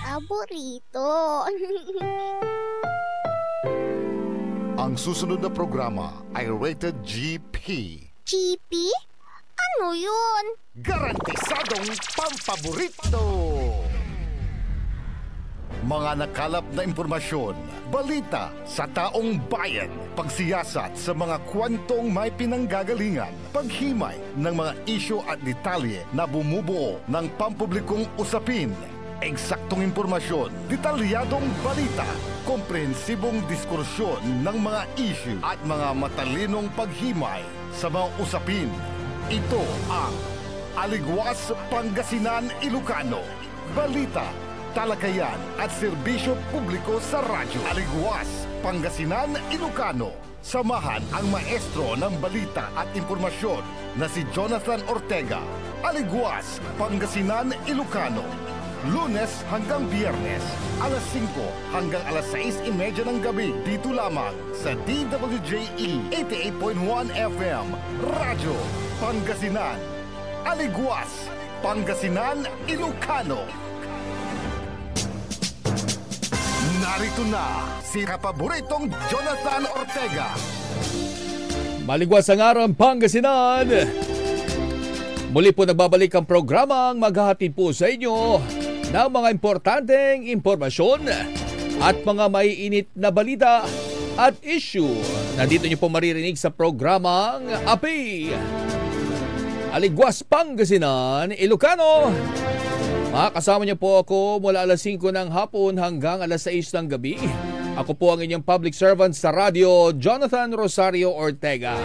paborito. Ang susunod na programa ay rated GP. GP? Ano yun? Garantisadong pampaborito! Mga nakalap na impormasyon, balita sa taong bayan, pagsiyasat sa mga kwentong may pinanggagalingan, paghimay ng mga isyu at detalye na bumubuo ng pampublikong usapin, eksaktong impormasyon, detalyadong balita, komprehensibong diskursyon ng mga isyu at mga matalinong paghimay sa mga usapin. Ito ang Aligwas Pangasinan Ilocano. Balita, talakayan at serbisyo publiko sa radyo. Aligwas Pangasinan Ilocano. Samahan ang maestro ng balita at impormasyon na si Jonathan Ortega. Aligwas Pangasinan Ilocano. Lunes hanggang Biyernes, alas 5 hanggang alas 6:30 ng gabi. Dito lamang sa DWJE 88.1 FM, Radyo Pangasinan. Aligwas, Pangasinan, Ilocano. Narito na si kapaboritong Jonathan Ortega. Maligwas ang araw, Pangasinan. Muli po nagbabalik ang programang maghahatid po sa inyo ng mga importanteng impormasyon at mga maiinit na balita at issue na dito niyo po maririnig sa programang API Aligwas Pangasinan Ilocano. Makakasama niyo po ako mula alas 5 ng hapon hanggang alas 6 ng gabi. Ako po ang inyong public servant sa radyo, Jonathan Rosario Ortega.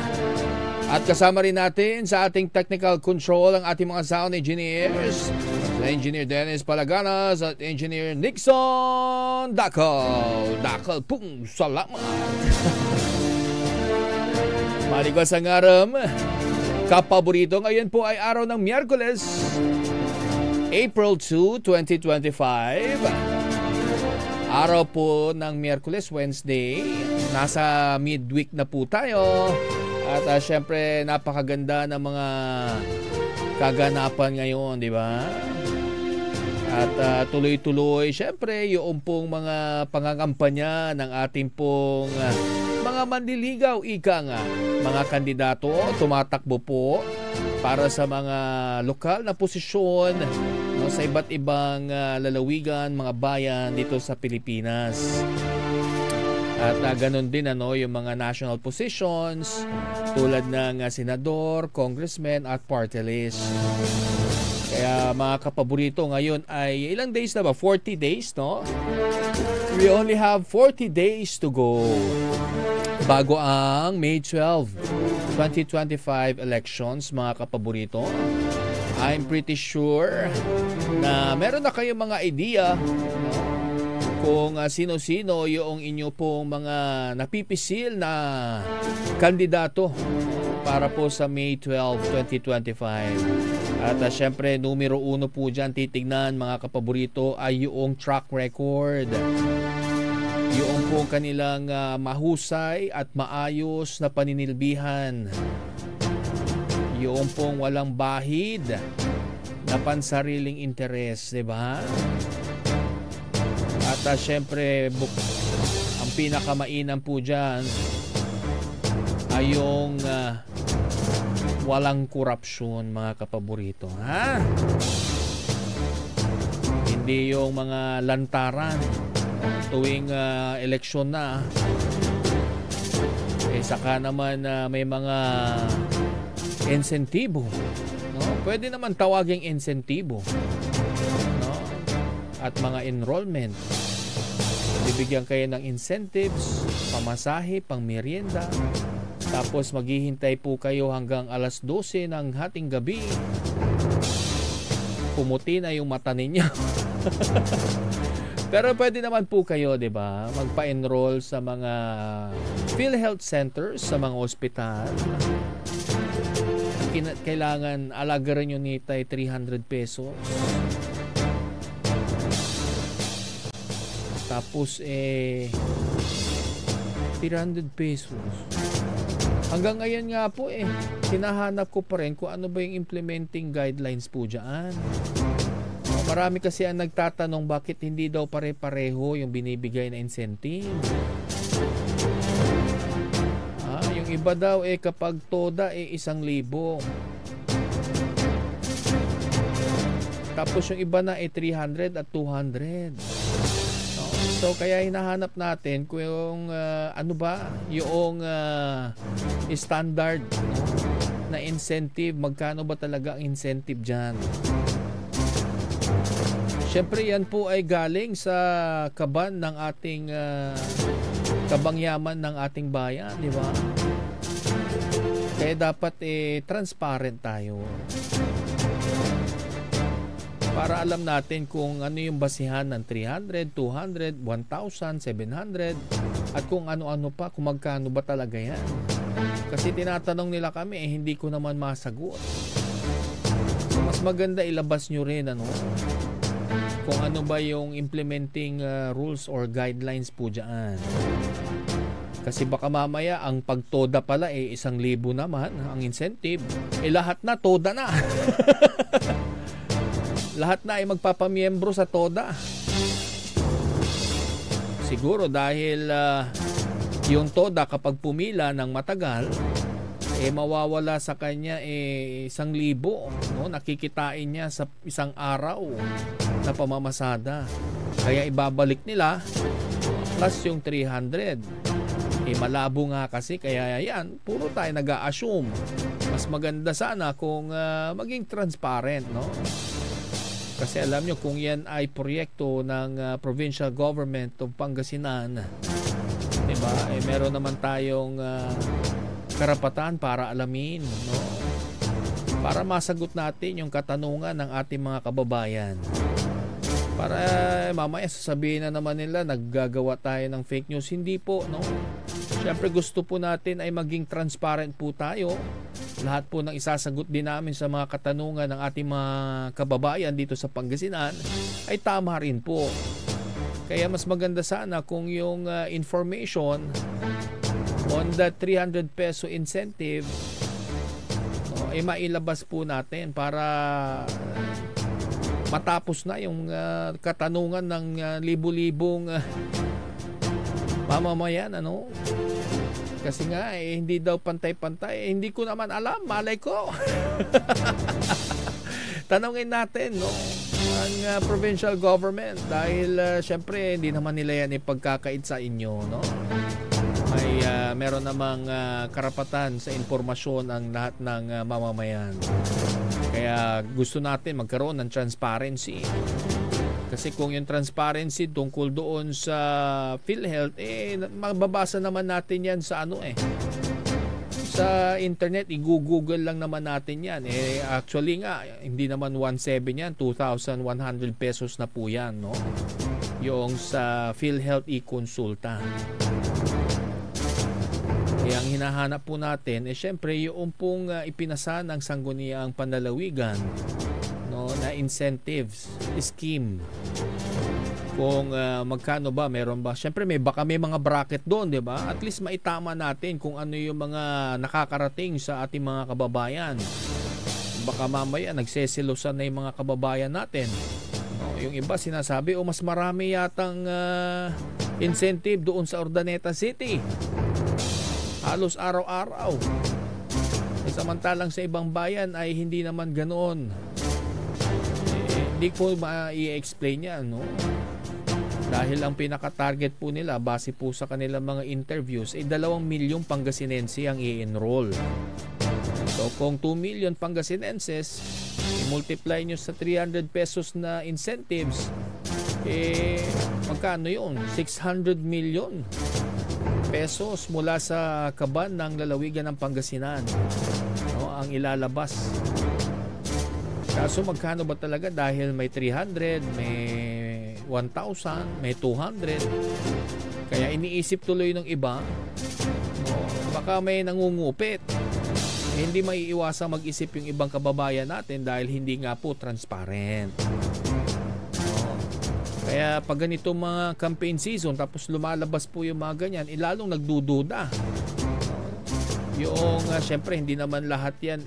At kasama rin natin sa ating technical control ang ating mga sound engineers, sa Engineer Dennis Palaganas at Engineer Nixon Dakal. Dakal pong salamat. Maligwas ang araw, kapaborito. Ngayon po ay araw ng Miyerkules, April 2, 2025. Araw po ng Miyerkules, Wednesday. Nasa midweek na po tayo. At syempre napakaganda ng mga kaganapan ngayon, di ba? At tuloy-tuloy syempre yung pong mga pangangampanya ng ating pong mga manliligaw, ika nga, mga kandidato tumatakbo po para sa mga lokal na posisyon, no, sa iba't ibang lalawigan, mga bayan dito sa Pilipinas. At ganoon din yung mga national positions tulad ng senador, congressman at party list. Kaya mga kapaborito, ngayon ay ilang days na ba? 40 days, no? We only have 40 days to go bago ang May 12, 2025 elections, mga kapaborito. I'm pretty sure na meron na kayong mga idea, no, kung sino-sino yung inyo pong mga napipisil na kandidato para po sa May 12, 2025. At syempre, numero 1 po dyan titignan, mga kapaborito, ay yung track record. Yung pong kanilang mahusay at maayos na paninilbihan. Yung pong walang bahid na pansariling interes, di ba? At syempre, ang pinakamainam po dyan ay yung walang korupsyon, mga kapaborito. Ha? Hindi yung mga lantaran tuwing eleksyon na. Saka naman may mga insentibo. No? Pwede naman tawaging insentibo. No? At mga enrollment. Bibigyan kayo ng incentives, pamasahe, pang merienda. Tapos maghihintay po kayo hanggang alas 12 ng hating gabi. Pumuti na yung mata ninyo. Pero pwede naman po kayo, 'di ba? Magpa-enroll sa mga PhilHealth centers, sa mga ospital. Kailangan alagaran nyo nito ay 300 pesos. Tapos 300 pesos. Hanggang ngayon nga po hinahanap ko pa rin kung ano ba yung implementing guidelines po dyan. Marami kasi ang nagtatanong bakit hindi daw pare-pareho yung binibigay na incentive. Yung iba daw kapag toda 1,000. Tapos yung iba na 300 at 200. So kaya hinahanap natin kung yung ano ba yung standard na incentive, magkano ba talaga ang incentive dyan. Siyempre yan po ay galing sa kaban ng ating kabangyaman ng ating bayan, di ba? Kaya dapat transparent tayo para alam natin kung ano yung basihan ng 300, 200, 1,000, 700 at kung ano-ano pa, kung magkano ba talaga yan. Kasi tinatanong nila kami hindi ko naman masagot. So, mas maganda ilabas nyo rin kung ano ba yung implementing rules or guidelines po dyan. Kasi baka mamaya ang pagtoda pala 1,000 naman ang incentive. Lahat na toda na. Lahat na ay magpapamiyembro sa toda. Siguro dahil yung toda kapag pumila ng matagal, mawawala sa kanya 1,000, no? Nakikitain niya sa isang araw na pamamasada. Kaya ibabalik nila plus yung 300. Malabo nga kasi, kaya yan, puro tayo nag-a-assume. Mas maganda sana kung maging transparent, no? Kasi alam nyo, kung yan ay proyekto ng provincial government of Pangasinan, diba? Meron naman tayong karapatan para alamin, no? Para masagot natin yung katanungan ng ating mga kababayan. Para mamaya sasabihin na naman nila naggagawa tayo ng fake news. Hindi po, no? Siyempre gusto po natin ay maging transparent po tayo. Lahat po ng isasagot din namin sa mga katanungan ng ating mga kababayan dito sa Pangasinan ay tama rin po. Kaya mas maganda sana kung yung information on the 300 peso incentive ay mailabas po natin para matapos na yung katanungan ng libu-libong mamamayan, ano? Kasi nga hindi daw pantay-pantay. Hindi ko naman alam, malay ko. Tanungin natin, no, ang provincial government dahil syempre hindi naman nila yan ipagkakait sa inyo, no? Ay meron namang karapatan sa impormasyon ang lahat ng mamamayan. Kaya gusto natin magkaroon ng transparency. Kasi kung yung transparency tungkol doon sa PhilHealth, mababasa naman natin yan sa sa internet, i-google lang naman natin yan. Actually nga, hindi naman 1,700 yan, 2,100 pesos na po yan, no? Yung sa PhilHealth e-consulta. Kaya ang hinahanap po natin, syempre yung pong ipinasa ng Sangguniang Panlalawigan, no, na incentives scheme. Kung magkano ba, meron ba? Syempre baka may mga bracket doon, 'di ba? At least maitama natin kung ano yung mga nakakarating sa ating mga kababayan. Baka mamaya nagseselosan na yung mga kababayan natin. No, yung iba sinasabi, mas marami yatang incentive doon sa Urdaneta City. Halos araw-araw. Samantalang sa ibang bayan ay hindi naman ganoon. Hindi ko ma-i-explain yan, no? Dahil ang pinaka-target po nila, base po sa kanilang mga interviews, 2 milyong Pangasinense ang i-enroll. So kung 2 million Pangasinenses, i-multiply nyo sa 300 pesos na incentives, magkano yun? 600 million pesos mula sa kaban ng lalawigan ng Pangasinan, no, ang ilalabas. Kaso magkano ba talaga? Dahil may 300, may 1,000, may 200. Kaya iniisip tuloy ng iba, no, baka may nangungupit. Hindi maiiwasang mag-isip yung ibang kababayan natin dahil hindi nga po transparent. Kaya pag ganito mga campaign season tapos lumalabas po yung mga ganyan, lalong nagdududa. Yung syempre hindi naman lahat yan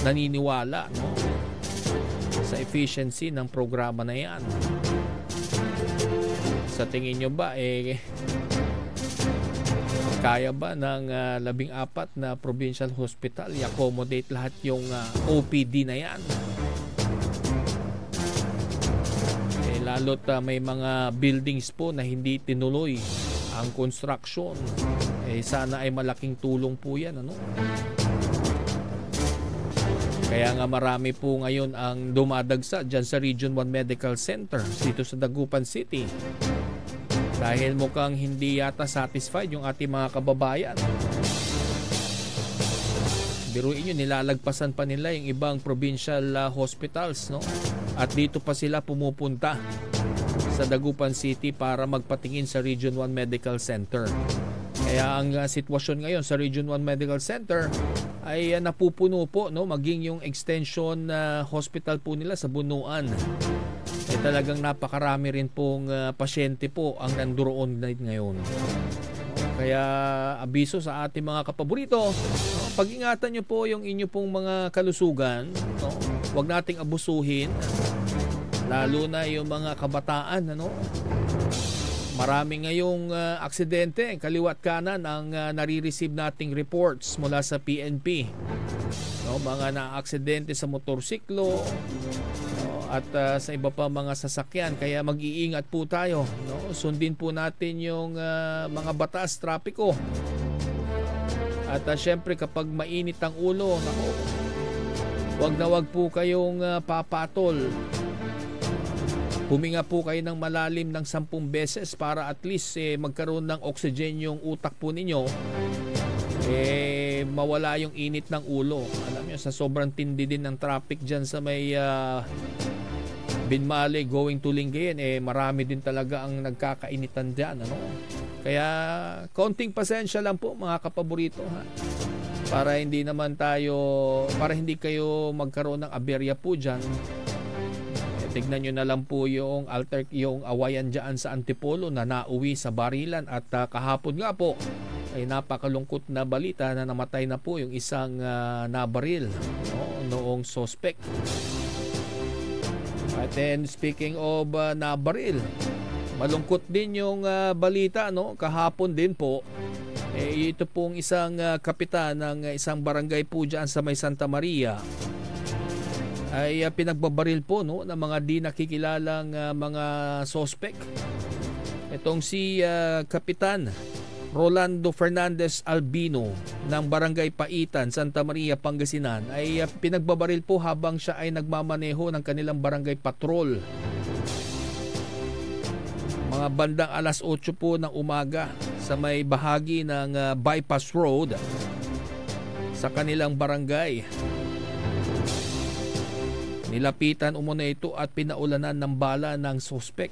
naniniwala, no? sa efficiency ng programa na yan. Sa tingin nyo ba kaya ba ng 14 na provincial hospital i-accommodate lahat yung OPD na yan? Lalo't may mga buildings po na hindi tinuloy ang construction. Sana ay malaking tulong po yan, ano? Kaya nga marami po ngayon ang dumadagsa dyan sa Region 1 Medical Center dito sa Dagupan City. Dahil mukhang hindi yata satisfied yung ating mga kababayan. Biruin nyo, nilalagpasan pa nila yung ibang provincial hospitals, no? At dito pa sila pumupunta sa Dagupan City para magpatingin sa Region 1 Medical Center. Kaya ang sitwasyon ngayon sa Region 1 Medical Center ay napupuno po, no? Maging yung extension hospital po nila sa Bunuan. Talagang napakarami rin pong pasyente po ang nandoon ngayon. Kaya abiso sa ating mga kapaborito, no? Pag-ingatan nyo po yung inyo pong mga kalusugan, no? Huwag nating abusuhin, lalo na yung mga kabataan, ano? Marami ngayong aksidente, kaliwat kanan ang nare-receive nating reports mula sa PNP. No, mga na-aksidente sa motorsiklo, no, at sa iba pa mga sasakyan. Kaya mag-iingat po tayo, no? Sundin po natin yung mga batas trapiko. At syempre kapag mainit ang ulo, nako, wag po kayong papatol. Huminga po kayo ng malalim ng 10 beses para at least magkaroon ng oxygen yung utak po ninyo. Mawala yung init ng ulo. Alam nyo, sa sobrang tindi din ng traffic dyan sa may Binmali going to Lingayen, marami din talaga ang nagkakainitan dyan, ano? Kaya konting pasensya lang po mga kapaborito, ha? Para hindi kayo magkaroon ng aberya po dyan. Tignan nyo na lang po yung awayan dyan sa Antipolo na nauwi sa barilan. At kahapon nga po ay napakalungkot na balita na namatay na po yung isang nabaril, no, noong suspect. At then speaking of nabaril, malungkot din yung balita, no, kahapon din po. Ito pong isang kapitan ng isang barangay po dyan sa may Santa Maria ay pinagbabaril po, no, ng mga di nakikilalang mga suspect. Itong si Kapitan Rolando Fernandez Albino ng Barangay Paitan, Santa Maria, Pangasinan ay pinagbabaril po habang siya ay nagmamaneho ng kanilang barangay patrol. Mga bandang alas 8 po ng umaga sa may bahagi ng bypass road sa kanilang barangay. Nilapitan umuna ito at pinaulanan ng bala ng suspect.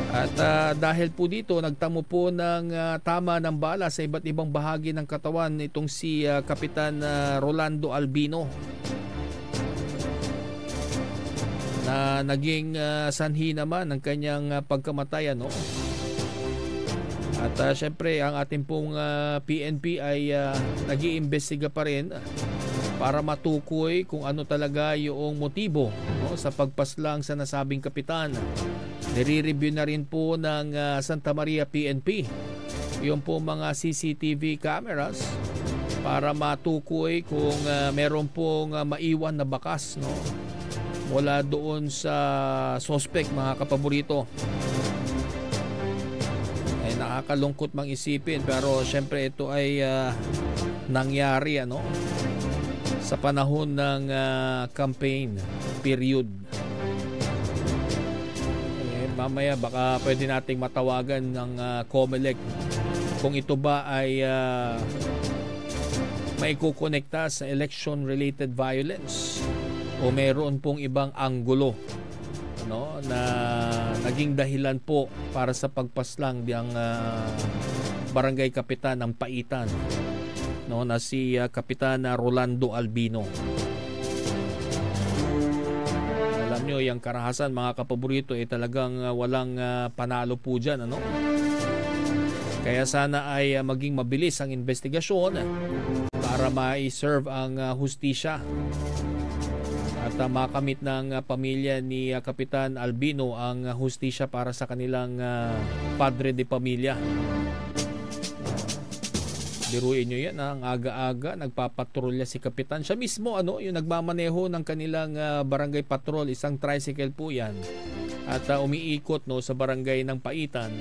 At dahil po dito, nagtamo po ng tama ng bala sa iba't ibang bahagi ng katawan itong si Kapitan Rolando Albino, na naging sanhi naman ng kanyang pagkamatay, ano? At syempre ang ating pong PNP ay nag-iimbestiga pa rin para matukoy kung ano talaga yung motibo, no, sa pagpaslang sa nasabing kapitan. Nire-review na rin po ng Santa Maria PNP yung po mga CCTV cameras para matukoy kung meron pong maiwan na bakas, no, mula doon sa suspect, mga kapaborito. Nakakalungkot mang isipin, pero syempre ito ay nangyari, ano, sa panahon ng campaign period. Mamaya baka pwede nating matawagan ng COMELEC kung ito ba ay may kukonekta sa election-related violence o meron pong ibang anggulo, no, na naging dahilan po para sa pagpaslang ng barangay kapitan ng Paitan, no, na si Kapitan Rolando Albino. Alam nyo, yung karahasan, mga kapaborito, talagang walang panalo po dyan, ano? Kaya sana ay maging mabilis ang investigasyon para ma-serve ang hustisya. At makamit ng pamilya ni Kapitan Albino ang hustisya para sa kanilang padre de pamilya. Biruin nyo yan, ang aga-aga nagpapatrolya si Kapitan. Siya mismo yung nagmamaneho ng kanilang barangay patrol, isang tricycle po yan. At umiikot sa barangay ng Paitan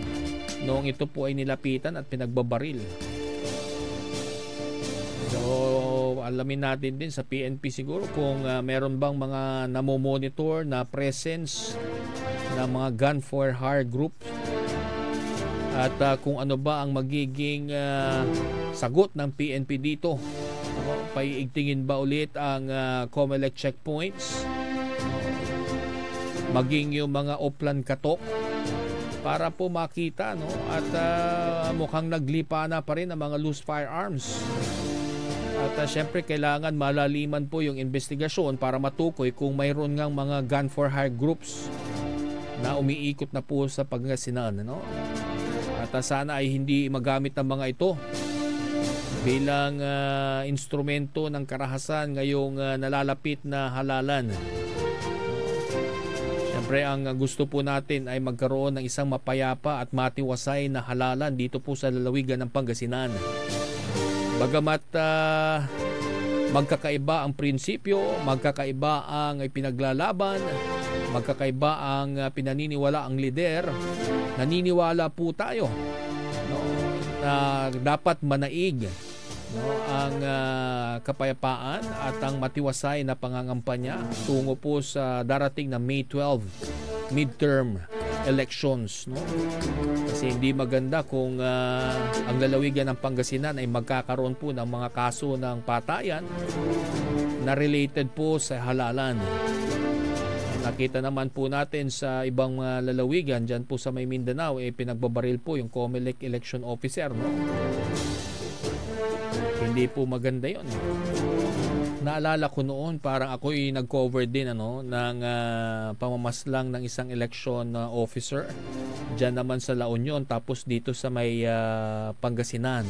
noong ito po ay nilapitan at pinagbabaril. So alamin natin din sa PNP siguro kung meron bang mga namomonitor na presence ng mga gun for hire group. At kung ano ba ang magiging sagot ng PNP dito. Paiigtingin ba ulit ang COMELEC checkpoints? Maging yung mga Oplan Katok para po makita at mukhang naglipa na pa rin ang mga loose firearms. At syempre kailangan malaliman po yung investigasyon para matukoy kung mayroon ngang mga gun for hire groups na umiikot na po sa Pangasinan. At sana ay hindi magamit ng mga ito bilang instrumento ng karahasan ngayong nalalapit na halalan. Siyempre ang gusto po natin ay magkaroon ng isang mapayapa at matiwasay na halalan dito po sa lalawigan ng Pangasinan. Bagamat magkakaiba ang prinsipyo, magkakaiba ang pinaglalaban, magkakaiba ang pinaniniwala ang lider, naniniwala po tayo na dapat manaig ang kapayapaan at ang matiwasay na pangangampanya tungo po sa darating na May 12 midterm elections. Kasi hindi maganda kung ang lalawigan ng Pangasinan ay magkakaroon po ng mga kaso ng patayan na related po sa halalan. Nakita naman po natin sa ibang lalawigan dyan po sa may Mindanao pinagbabaril po yung COMELEC election officer. Hindi po maganda yon. Naalala ko noon parang ako'y nag-cover din ng pamamaslang ng isang election officer dyan naman sa La Union, tapos dito sa may Pangasinan.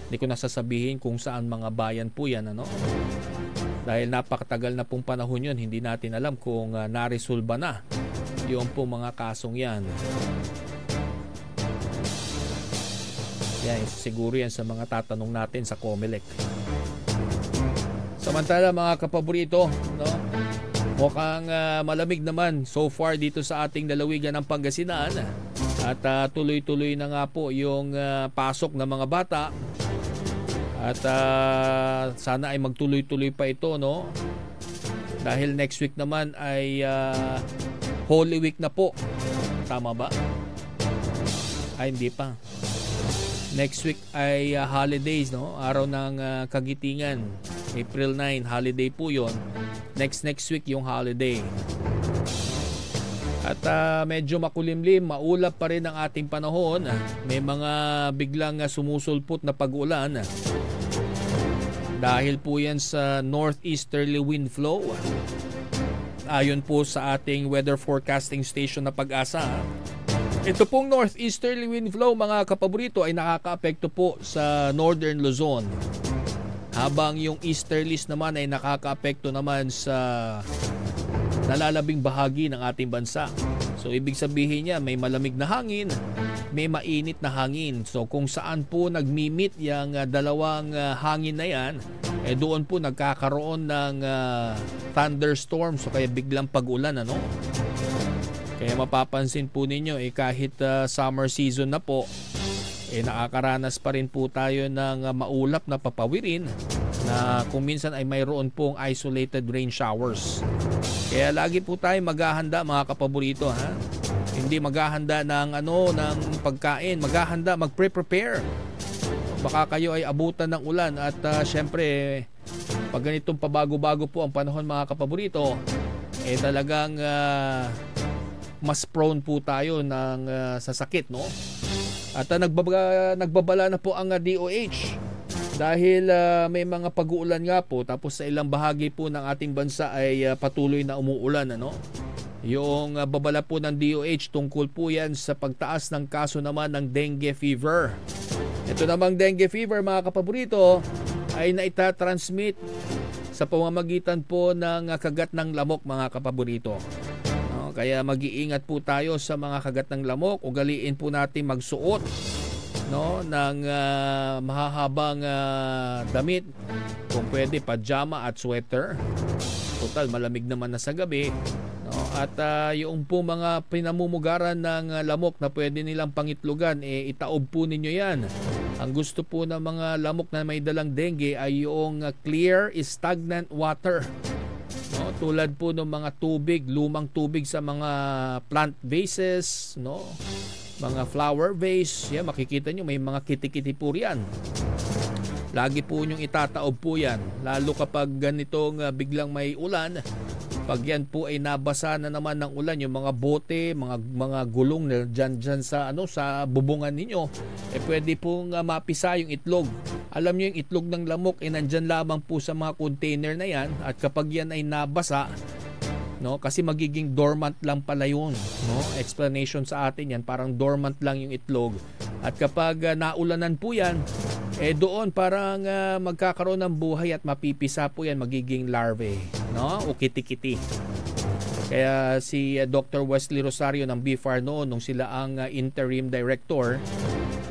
Hindi ko nasasabihin kung saan mga bayan po yan. Dahil napakatagal na pong panahon yun, hindi natin alam kung naresolba na yung po mga kasong yan. Yan, siguro yan sa mga tatanong natin sa COMELEC. Samantala mga kapaborito, mukhang malamig naman so far dito sa ating lalawigan ng Pangasinan. At tuloy-tuloy na nga po yung pasok ng mga bata. At sana ay magtuloy-tuloy pa ito, dahil next week naman ay Holy Week na po. Tama ba? Ay, hindi pa. Next week ay holidays, araw ng Kagitingan. April 9, holiday po yon. Next week yung holiday. At medyo makulimlim, maulap pa rin ang ating panahon. May mga biglang sumusulpot na pag-ulan. Dahil po yan sa northeasterly wind flow. Ayon po sa ating weather forecasting station na Pag-asa. Ito pong northeasterly wind flow mga kapaborito ay nakakaapekto po sa northern Luzon. Habang yung easterlies naman ay nakakaapekto naman sa nalalabing bahagi ng ating bansa. So ibig sabihin niya may malamig na hangin, may mainit na hangin. So kung saan po nagmi-meet yung dalawang hangin na yan, doon po nagkakaroon ng thunderstorm, so kaya biglang pag-ulan. Kaya mapapansin po ninyo kahit summer season na po, nakakaranas pa rin po tayo ng maulap na papawirin na kung minsan ay mayroon pong isolated rain showers. Kaya lagi po tayo maghahanda mga kapaborito, Hindi maghahanda ng ng pagkain, maghahanda, magpre-prepare. Baka kayo ay abutan ng ulan at syempre pag ganitong pabago-bago po ang panahon mga kapaborito, talagang mas prone po tayo ng sasakit, At nagbabala na po ang DOH dahil may mga pag-uulan nga po, tapos sa ilang bahagi po ng ating bansa ay patuloy na umuulan, Yung babala po ng DOH tungkol po yan sa pagtaas ng kaso naman ng dengue fever. Ito namang dengue fever mga kapaborito ay naitatransmit sa pamamagitan po ng kagat ng lamok, mga kapaborito. No? Kaya mag-iingat po tayo sa mga kagat ng lamok. Ugaliin po natin magsuot, no, ng mahahabang damit. Kung pwede, pajama at sweater. Total, malamig naman na sa gabi. No? At yung po mga pinamumugaran ng lamok na pwede nilang pangitlugan, itaob po ninyo yan. Ang gusto po ng mga lamok na may dalang dengue ay yung clear, stagnant water. No? Tulad po ng mga tubig, lumang tubig sa mga plant vases, no? Mga flower vase. Yan, makikita nyo may mga kiti-kiti po riyan. Lagi po nyong itataob po yan. Lalo kapag ganitong biglang may ulan. Pag yan po ay nabasa na naman ng ulan, yung mga bote, mga gulong na dyan sa sa bubungan ninyo, pwede pong mapisa yung itlog. Alam niyo yung itlog ng lamok nandyan lamang po sa mga container na yan, at kapag yan ay nabasa, no, kasi magiging dormant lang pala yun, no? Explanation sa atin yan, parang dormant lang yung itlog. At kapag naulanan po yan, doon parang magkakaroon ng buhay at mapipisa po yan, magiging larvae, no? O kiti-kiti. Kaya si Dr. Wesley Rosario ng BFAR noon, nung sila ang interim director,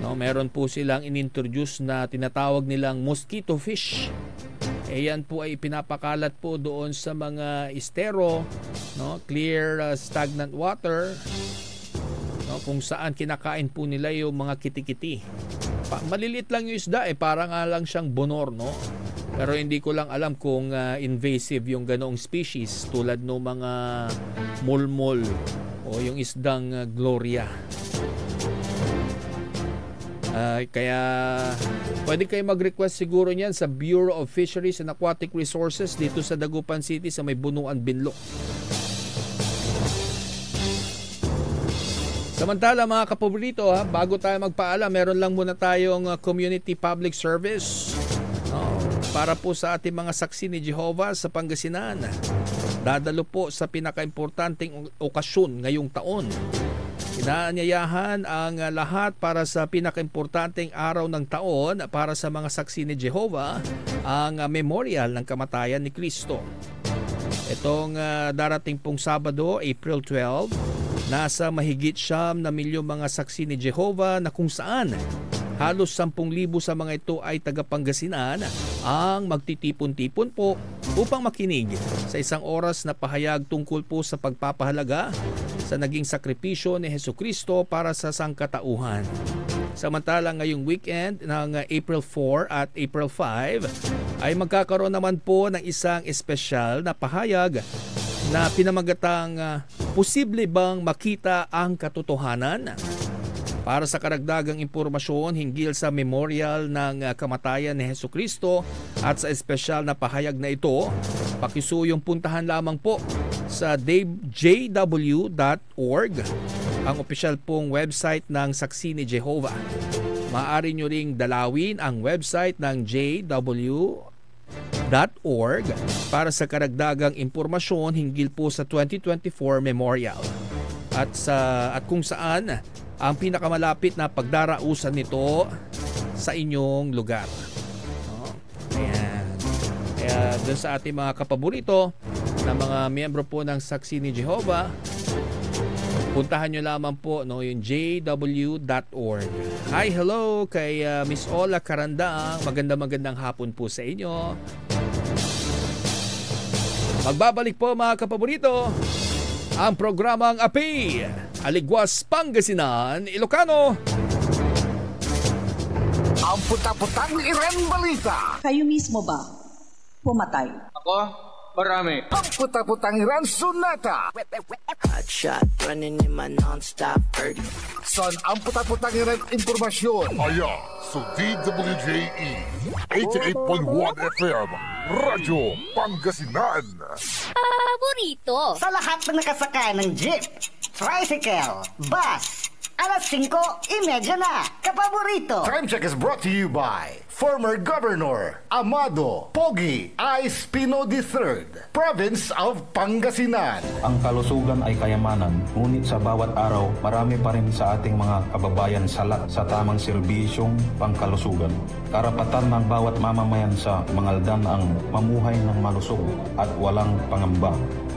no, meron po silang inintroduce na tinatawag nilang mosquito fish. Yan po ay pinapakalat po doon sa mga estero, no, clear, stagnant water, no, kung saan kinakain po nila yung mga kiti-kiti. Maliliit lang yung isda, parang lang siyang bonor, no? Pero hindi ko lang alam kung invasive yung ganoong species tulad ng mga mulmol o yung isdang Gloria. Kaya pwede kayo mag-request siguro niyan sa Bureau of Fisheries and Aquatic Resources dito sa Dagupan City sa may Bunuan, Binlok. Samantala mga kapaborito, bago tayo magpaalam, meron lang muna tayong community public service, para po sa ating mga saksi ni Jehovah sa Pangasinan. Dadalo po sa pinakaimportanteng okasyon ngayong taon. Inaanyayahan ang lahat para sa pinakaimportanteng araw ng taon para sa mga saksi ni Jehovah, ang memorial ng kamatayan ni Kristo. Itong darating pong Sabado, April 12, nasa mahigit 9 milyong mga saksi ni Jehovah na kung saan halos 10,000 sa mga ito ay taga-Pangasinan ang magtitipon-tipon po upang makinig sa isang oras na pahayag tungkol po sa pagpapahalaga sa naging sakripisyo ni Hesukristo para sa sangkatauhan. Samantalang ngayong weekend ng April 4 at April 5 ay magkakaroon naman po ng isang espesyal na pahayag na pinamagatang posible bang makita ang katotohanan? Para sa karagdagang impormasyon hinggil sa memorial ng kamatayan ni Hesukristo at sa espesyal na pahayag na ito, pakisuyong puntahan lamang po sa jw.org, ang opisyal pong website ng Saksi ni Jehovah. Maaari nyo ring dalawin ang website ng jw.org para sa karagdagang impormasyon hinggil po sa 2024 memorial at kung saan ang pinakamalapit na pagdarausan nito sa inyong lugar. Ayan. Kaya dun sa ating mga kapaborito na mga miyembro po ng Saksi ni Jehovah, puntahan nyo lamang po yung jw.org. Hi, hello kay Miss Ola Karandang. Magandang hapon po sa inyo. Magbabalik po mga kapaborito ang programang Api, Aligwas, Pangasinan, Ilocano. Ang puta-putang Iren Balita. Kayo mismo ba pumatay? Ako? Marami. Ang puta-putang Iren Sunata. Hot shot running in my non-stop 30. Son ang puta-putang Iren Impormasyon. Aya, so DWJE 88.1 FM, Radyo Pangasinan. Paborito. Sa lahat ng nakasakay ng jeep, tricycle, bus, Alas 5:30 na. Kapaborito. Time check is brought to you by former Governor Amado Pogi I. Espino III, Province of Pangasinan. Ang kalusugan ay kayamanan, ngunit sa bawat araw, marami pa rin sa ating mga kababayan salat sa tamang serbisyong pangkalusugan. Karapatan ng bawat mamamayan sa Mangaldan ang mamuhay ng malusog at walang pangamba.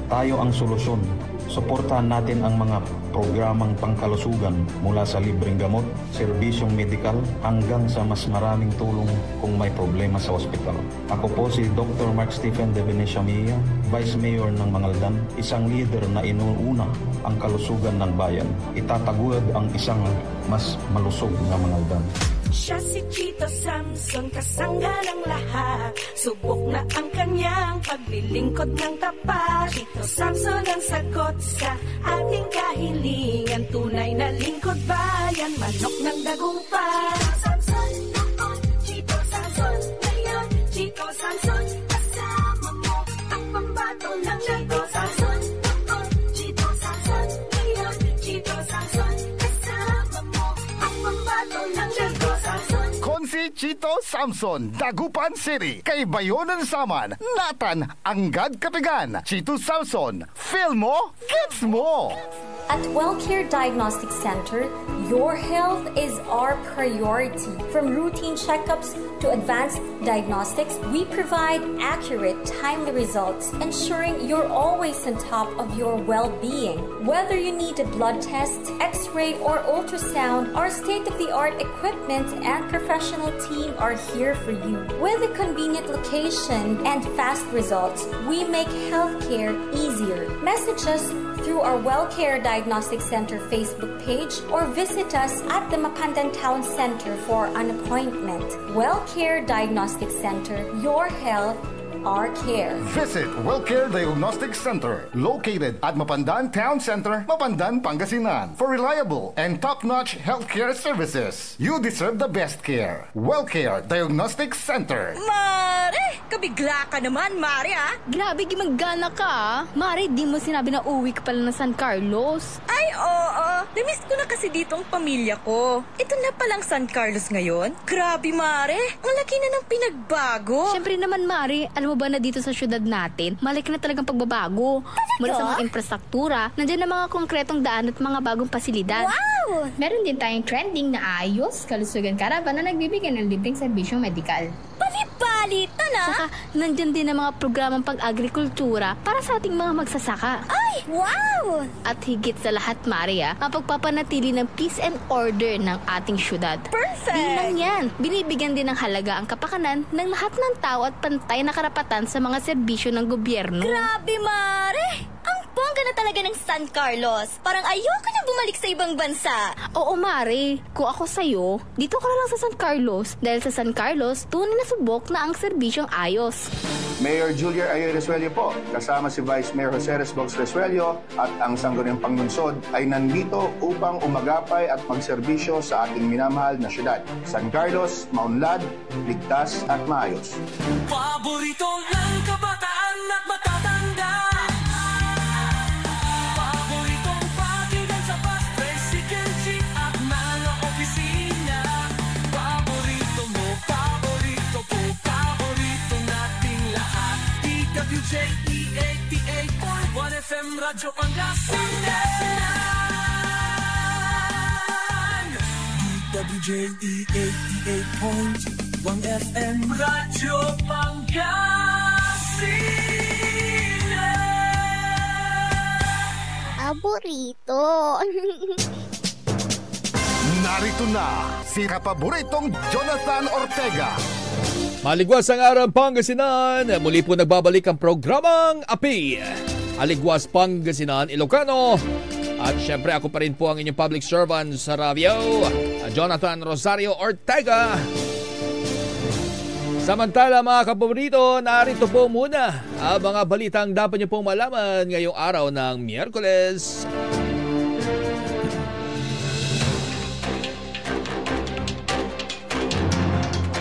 Tayo ang solusyon. Suportahan natin ang mga programang pangkalusugan mula sa libreng gamot, serbisyong medikal hanggang sa mas maraming tulong kung may problema sa ospital. Ako po si Dr. Mark Stephen de Veneciamilla, Vice Mayor ng Mangaldan, isang leader na inuuna ang kalusugan ng bayan. Itataguyod ang isang mas malusog na Mangaldan. Siya si Chito Samson, kasangga ng lahat. Subok na ang kanyang paglilingkod ng tapat. Chito Samson ang sagot sa ating kahilingan. Tunay na lingkod bayan, manok ng dagupan. Chito Samson, noon, Chito Samson, ngayon, Chito Samson, kasama mo ang pambato ng Chito Samson. Noon, Chito Samson, ngayon, Chito Samson, kasama mo ang pambato ng Chito. Konsi Chito Samson, Dagupan City, kay Bayonan Saman, Natan, Anggad Katigan. Chito Samson, feel mo, gets mo. At WellCare Diagnostic Center, your health is our priority. From routine checkups to advanced diagnostics, we provide accurate, timely results, ensuring you're always on top of your well-being. Whether you need a blood test, x-ray, or ultrasound, our state-of-the-art equipment and professional team are here for you. With a convenient location and fast results, we make healthcare easier. Message us through our WellCare Diagnostic Center Facebook page or visit us at the Mapandan Town Center for an appointment. WellCare Diagnostic Center, your health, our care. Visit WellCare Diagnostic Center, located at Mapandan Town Center, Mapandan, Pangasinan. For reliable and top-notch healthcare services, you deserve the best care. WellCare Diagnostic Center. Mare! Kabigla ka naman, Mare, ah! Grabe, gimaggana ka, ah. Mare, di mo sinabi na uwi ka pala ng San Carlos. Ay, oo. Namiss ko na kasi dito ang pamilya ko. Ito na palang San Carlos ngayon. Grabe, Mare. Ang laki na ng pinagbago. Siyempre naman, Mare. Alam mo ba na dito sa syudad natin, malaki na talagang pagbabago. Mula sa mga infrastruktura, nandiyan na mga konkretong daan at mga bagong pasilidad. Wow! Meron din tayong trending na ayos, kalusugan karavan na nagbibigay ng libreng serbisyong medikal. Palipalitan, ah! Saka, nandyan din ang mga programang pag-agrikultura para sa ating mga magsasaka. Ay, wow! At higit sa lahat, Maria, ang pagpapanatili ng peace and order ng ating syudad. Perfect! Di lang yan, binibigyan din ng halaga ang kapakanan ng lahat ng tao at pantay na karapatan sa mga serbisyo ng gobyerno. Grabe, Mare! Ang bongga na talaga ng San Carlos. Parang ayoko na bumalik sa ibang bansa. Oo, Mare. Kung ako sa'yo, dito ka na lang sa San Carlos. Dahil sa San Carlos, tunay na subok na ang serbisyong ayos. Mayor Julia Ayo Resuello po, kasama si Vice Mayor Jose Resbox Resuello at ang Sangguniang Panglungsod ay nandito upang umagapay at magserbisyo sa ating minamahal na syudad. San Carlos, maunlad, ligtas at maayos. Paborito ng kabataan at matatanda. WJE 88.1 FM Radyo Pangasinan. WJE 88.1 FM Radyo Pangasinan. Paborito. Narito na si kapaboritong Jonathan Ortega. Maligwas ang araw Pangasinan. Muli po nagbabalik ang programang Api. Aligwas Pangasinan, Ilocano. At syempre ako pa rin po ang inyong public servant sa radio, Jonathan Rosario Ortega. Samantala mga kapaborito, narito po muna ang mga balitang dapat niyo pong malaman ngayong araw ng Miyerkules.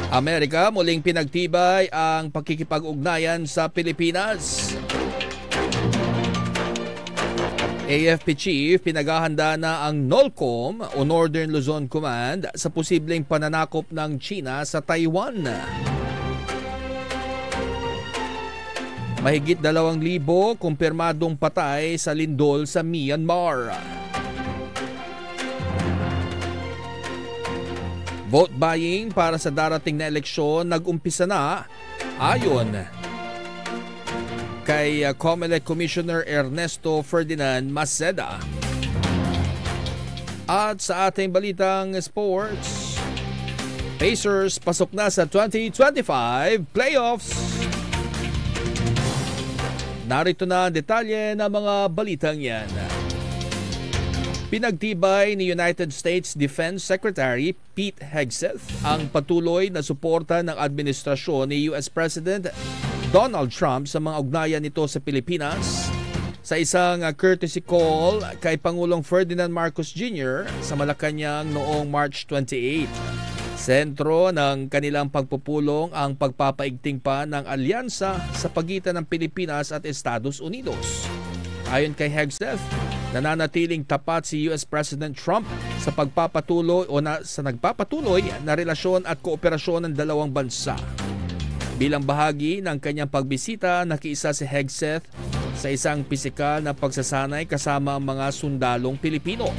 Amerika muling pinagtibay ang pakikipag-ugnayan sa Pilipinas. AFP Chief, pinaghahanda na ang NOLCOM o Northern Luzon Command sa posibleng pananakop ng China sa Taiwan. Mahigit 2,000 kumpirmadong patay sa lindol sa Myanmar. Vote buying para sa darating na eleksyon nag-umpisa na ayon kay COMELEC Commissioner Ernesto Ferdinand Maceda. At sa ating balitang sports, Pacers pasok na sa 2025 playoffs. Narito na ang detalye ng mga balitang yan. Pinagtibay ni United States Defense Secretary Pete Hegseth ang patuloy na suporta ng administrasyon ni US President Donald Trump sa mga ugnayan nito sa Pilipinas sa isang courtesy call kay Pangulong Ferdinand Marcos Jr. sa Malacanang noong March 28. Sentro ng kanilang pagpupulong ang pagpapaigting pa ng alyansa sa pagitan ng Pilipinas at Estados Unidos. Ayon kay Hegseth, nananatiling tapat si US President Trump sa pagpapatuloy sa nagpapatuloy na relasyon at kooperasyon ng dalawang bansa. Bilang bahagi ng kanyang pagbisita, nakiisa si Hegseth sa isang pisikal na pagsasanay kasama ang mga sundalong Pilipino.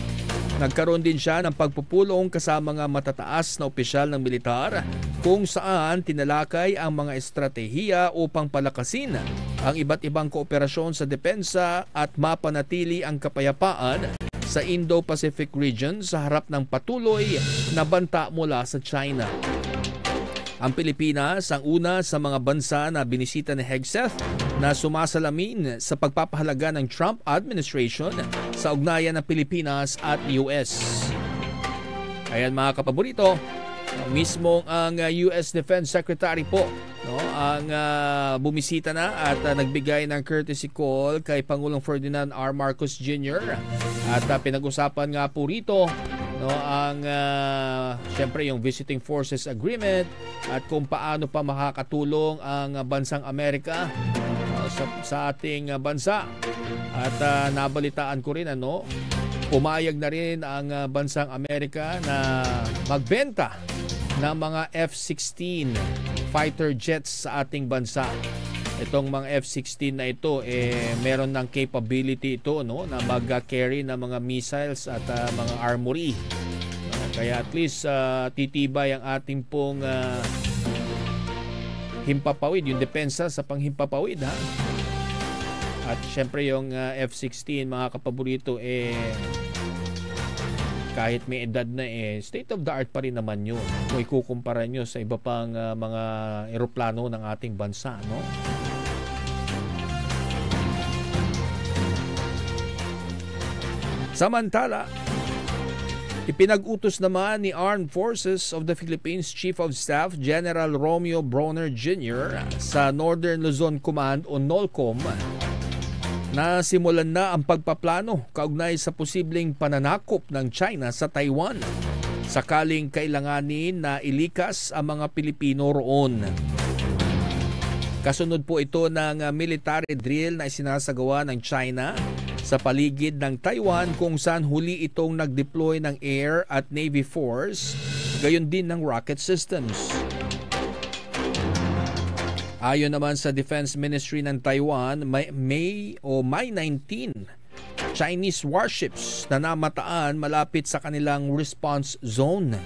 Nagkaroon din siya ng pagpupulong kasama mga matataas na opisyal ng militar kung saan tinalakay ang mga estratehiya upang palakasin ang iba't ibang kooperasyon sa depensa at mapanatili ang kapayapaan sa Indo-Pacific region sa harap ng patuloy na banta mula sa China. Ang Pilipinas ang una sa mga bansa na binisita ni Hegseth na sumasalamin sa pagpapahalaga ng Trump administration sa ugnayan ng Pilipinas at US. Ayan mga kapaborito, mismo ang US Defense Secretary po ang bumisita na at nagbigay ng courtesy call kay Pangulong Ferdinand R. Marcos Jr. At pinag-usapan nga po rito ang syempre yung Visiting Forces Agreement at kung paano pa makakatulong ang bansang Amerika sa ating bansa. At nabalitaan ko rin pumayag na rin ang bansang Amerika na magbenta ng mga F-16 fighter jets sa ating bansa. Itong mga F-16 na ito meron ng capability ito na mag-carry ng mga missiles at mga armory. Kaya at least titibay ang ating pong himpapawid, yung depensa sa panghimpapawid ha. At syempre yung F-16 mga kapaborito kahit may edad na state of the art pa rin naman yun kung ikukumpara nyo sa iba pang mga eroplano ng ating bansa, no? Samantala, ipinag-utos naman ni Armed Forces of the Philippines Chief of Staff General Romeo Bronner Jr. sa Northern Luzon Command o NOLCOM na simulan na ang pagpaplano kaugnay sa posibleng pananakop ng China sa Taiwan sakaling kailanganin na ilikas ang mga Pilipino roon. Kasunod po ito ng military drill na isinasagawa ng China sa paligid ng Taiwan kung saan huli itong nag-deploy ng Air at Navy Force, gayon din ng rocket systems. Ayon naman sa Defense Ministry ng Taiwan, May 19, Chinese warships na namataan malapit sa kanilang response zone.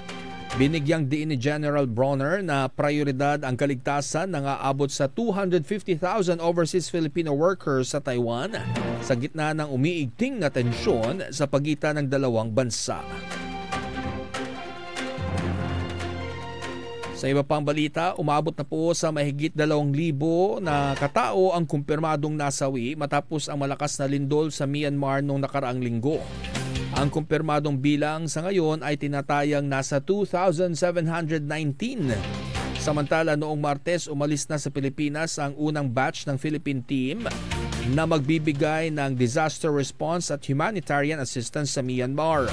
Binigyang diin ni General Bronner na prioridad ang kaligtasan ng aabot sa 250,000 overseas Filipino workers sa Taiwan sa gitna ng umiigting na tensyon sa pagitan ng dalawang bansa. Sa iba pang balita, umabot na po sa mahigit 2,000 na katao ang kumpirmadong nasawi matapos ang malakas na lindol sa Myanmar noong nakaraang linggo. Ang kumpirmadong bilang sa ngayon ay tinatayang nasa 2,719. Samantala noong Martes, umalis na sa Pilipinas ang unang batch ng Philippine team na magbibigay ng disaster response at humanitarian assistance sa Myanmar.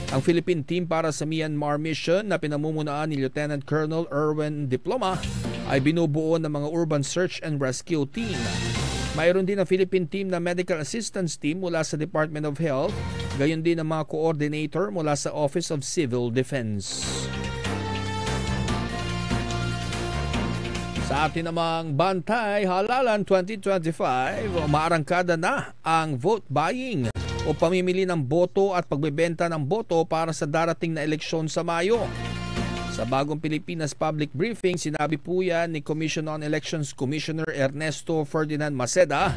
Ang Philippine team para sa Myanmar mission na pinamumunuan ni Lieutenant Colonel Erwin Diploma ay binubuo ng mga urban search and rescue team. Mayroon din ang Philippine team na medical assistance team mula sa Department of Health, gayon din ang mga coordinator mula sa Office of Civil Defense. Sa atin namang Bantay Halalan 2025, umaarangkada na ang vote buying o pamimili ng boto at pagbebenta ng boto para sa darating na eleksyon sa Mayo. Sa bagong Pilipinas Public Briefing, sinabi po yan ni Commission on Elections Commissioner Ernesto Ferdinand Maceda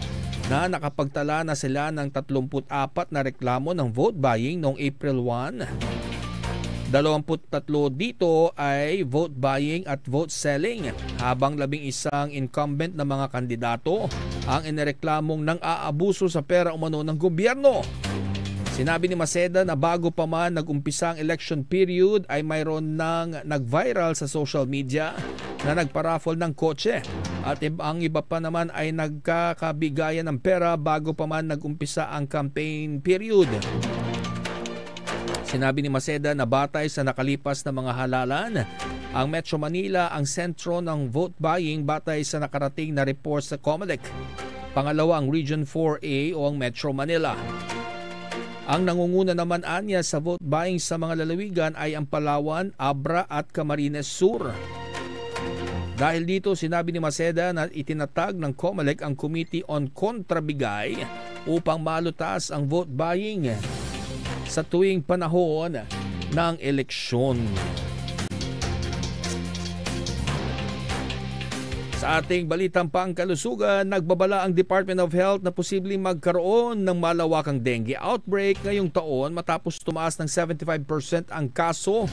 na nakapagtala na sila ng 34 na reklamo ng vote buying noong April 1. 23 dito ay vote buying at vote selling, habang 11 incumbent na mga kandidato ang inireklamong nang aabuso sa pera umano ng gobyerno. Sinabi ni Maceda na bago pa man nag-umpisa ang election period ay mayroon nang nag-viral sa social media na nagparaffle ng kotse at ang iba pa naman ay nagkakabigayan ng pera bago pa man nag-umpisa ang campaign period. Sinabi ni Maceda na batay sa nakalipas na mga halalan, ang Metro Manila ang sentro ng vote buying batay sa nakarating na report sa COMELEC. Pangalawa ang Region 4A o ang Metro Manila. Ang nangunguna naman anya sa vote buying sa mga lalawigan ay ang Palawan, Abra at Camarines Sur. Dahil dito, sinabi ni Maceda na itinatag ng COMELEC ang Committee on Kontrabigay upang malutas ang vote buying sa tuwing panahon ng eleksyon. Sa ating balitang pangkalusugan, nagbabala ang Department of Health na posibleng magkaroon ng malawakang dengue outbreak ngayong taon matapos tumaas ng 75% ang kaso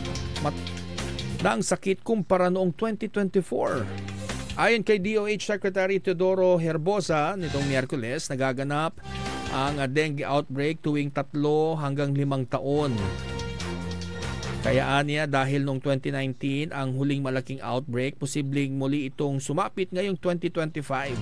ng sakit kumpara noong 2024. Ayon kay DOH Secretary Teodoro Herbosa, nitong Miyerkules, nagaganap ang dengue outbreak tuwing 3 hanggang 5 taon. Kaya aniya dahil noong 2019 ang huling malaking outbreak, posibleng muli itong sumapit ngayong 2025.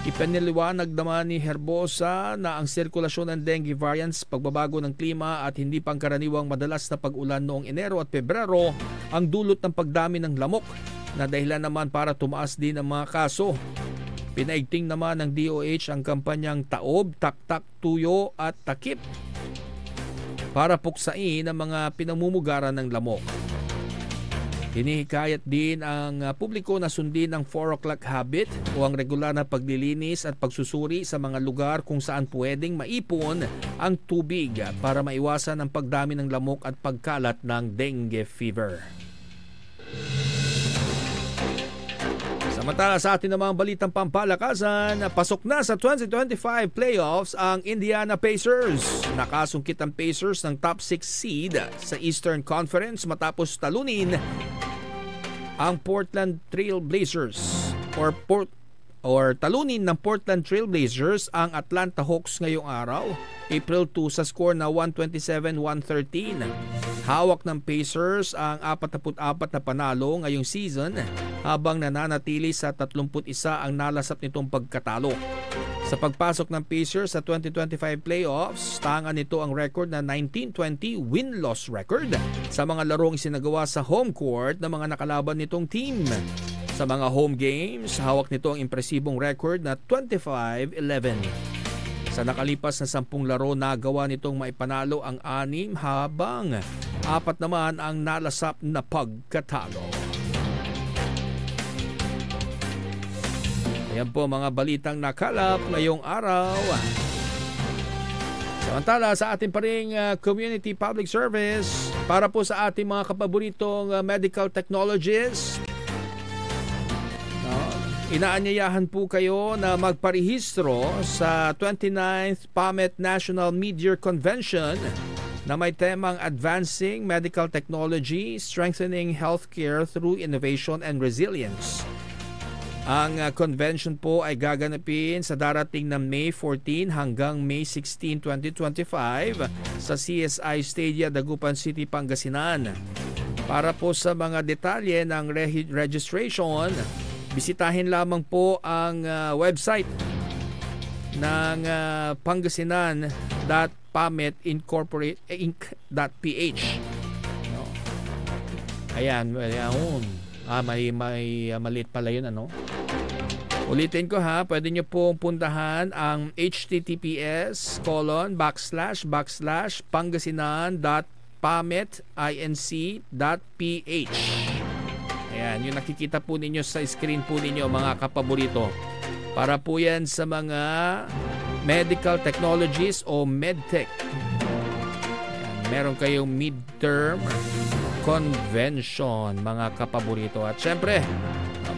Ipinaliwanag naman ni Herbosa na ang sirkulasyon ng dengue variants, pagbabago ng klima at hindi pangkaraniwang madalas na pag-ulan noong Enero at Pebrero ang dulot ng pagdami ng lamok na dahilan naman para tumaas din ang mga kaso. Pinaigting naman ng DOH ang kampanyang Taob, Taktak, Tuyo at Takip para puksain ang mga pinamumugaran ng lamok. Hinihikayat din ang publiko na sundin ang 4 o'clock habit o ang regular na paglilinis at pagsusuri sa mga lugar kung saan pwedeng maipon ang tubig para maiwasan ang pagdami ng lamok at pagkalat ng dengue fever. Samantala sa atin namang balitang pampalakasan, pasok na sa 2025 playoffs ang Indiana Pacers. Nakasungkit ang Pacers ng top 6 seed sa Eastern Conference matapos talunin ang Portland Trail Blazers talunin ng Portland Trail Blazers ang Atlanta Hawks ngayong araw, April 2 sa score na 127-113. Hawak ng Pacers ang 44 na panalo ngayong season habang nananatili sa 31 ang nalasap nitong pagkatalo. Sa pagpasok ng Pacers sa 2025 playoffs, tangan nito ang record na 19-20 win-loss record sa mga larong isinagawa sa home court ng mga nakalaban nitong team. Sa mga home games, hawak nito ang impresibong record na 25-11. Sa nakalipas na 10 laro, nagawa nitong maipanalo ang 6 habang 4 naman ang nalasap na pagkatalo. Ayan po mga balitang nakalap ngayong araw. Samantala sa ating pa ring community public service para po sa ating mga kapaboritong medical technologists. Inaanyayahan po kayo na magparehistro sa 29th PAMET National Mid-Year Convention na may temang Advancing Medical Technology, Strengthening Healthcare Through Innovation and Resilience. Ang convention po ay gaganapin sa darating na May 14 hanggang May 16, 2025 sa CSI Stadia, Dagupan City, Pangasinan. Para po sa mga detalye ng registration, bisitahin lamang po ang website ng pangasinan.pametinc.ph. Ayan, may maliit pala yun, ano? Ulitin ko ha, pwede nyo pong puntahan ang https://pangasinan.pametinc.ph. Ayan, yung nakikita po ninyo sa screen po ninyo mga kapaborito. Para po yan sa mga medical technologies o medtech. Ayan, meron kayong midterm convention mga kapaborito. At syempre,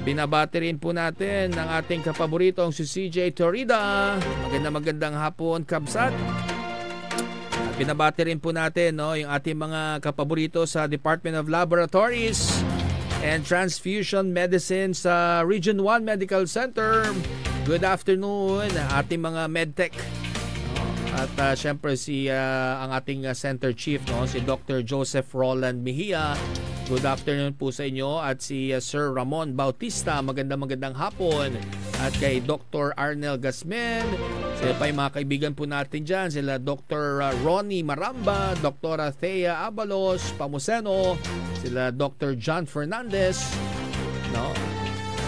binabati rin po natin ang ating kapaboritong si CJ Torrida. Magandang hapon, Kabsat. At binabati rin po natin yung ating mga kapaborito sa Department of Laboratories and Transfusion Medicine sa Region 1 Medical Center. Good afternoon, ating mga medtech. At syempre ang ating center chief, si Dr. Joseph Roland Mejia. Good afternoon po sa inyo. At si Sir Ramon Bautista, magandang hapon. At kay Dr. Arnel Gasmen, sila pa yung mga kaibigan po natin dyan. Sila Dr. Ronnie Maramba, Dr. Thea Abalos Pamuseno, sila Dr. John Fernandez.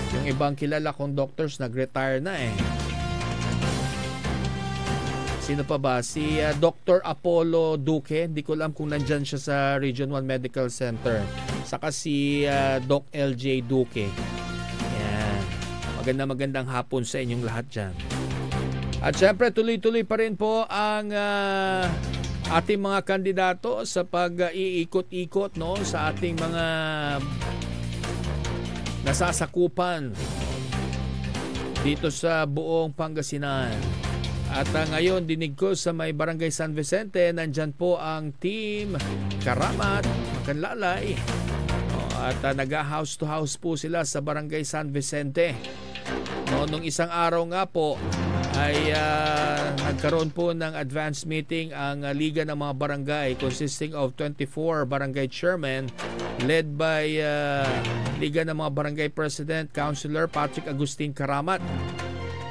Yung ibang kilala kong doctors nag-retire na eh. Sino pa ba? Si Dr. Apollo Duque. Hindi ko alam kung nandyan siya sa Region 1 Medical Center. Saka si Doc LJ Duque. Yan. Magandang hapon sa inyong lahat dyan. At syempre, tuloy-tuloy pa rin po ang ating mga kandidato sa pag-iikot-ikot sa ating mga nasasakupan dito sa buong Pangasinan. At ngayon, dinig ko sa may Barangay San Vicente, nandyan po ang Team Karamat, Makanlalay. At nag-house to house po sila sa Barangay San Vicente. Nung isang araw nga po, ay nagkaroon po ng advance meeting ang Liga ng mga Barangay consisting of 24 barangay chairmen led by Liga ng mga Barangay President, Councilor Patrick Agustin Karamat,